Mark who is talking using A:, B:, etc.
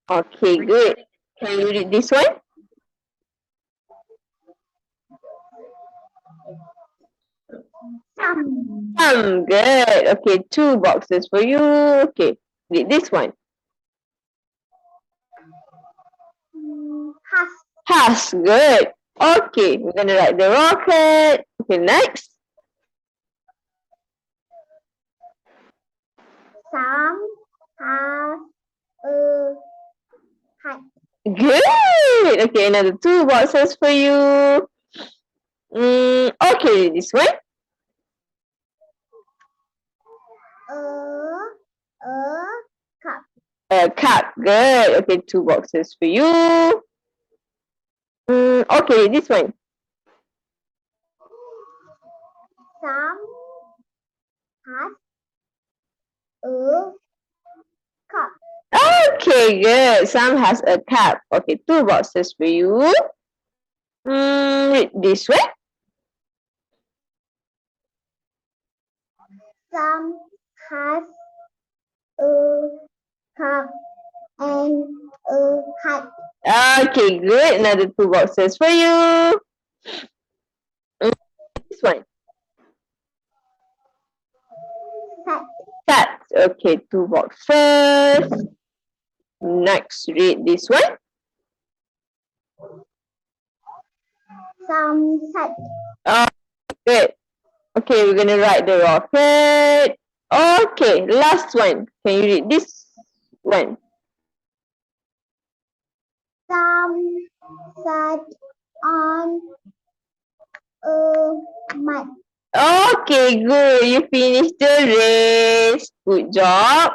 A: Okay, good. Can you read this one? Good. Okay, 2 boxes for you. Okay, read this one. Has. Good. Okay, we're gonna write the rocket. Okay, next. Good. Okay, another 2 boxes for you. Okay, this one. A cup. Good. Okay, 2 boxes for you. Okay, this one. Okay, good. Sam has a cup. Okay, 2 boxes for you. Read this way.
B: Sam has a cup and a hat.
A: Okay, good. Another 2 boxes for you. This one. Cat. Okay, 2 boxes. Next, read this one.
B: Sunset.
A: Good. Okay, we're gonna write the rocket. Okay, last one. Can you read this one?
B: Sunset on a mat.
A: Okay, good. You finished the race. Good job.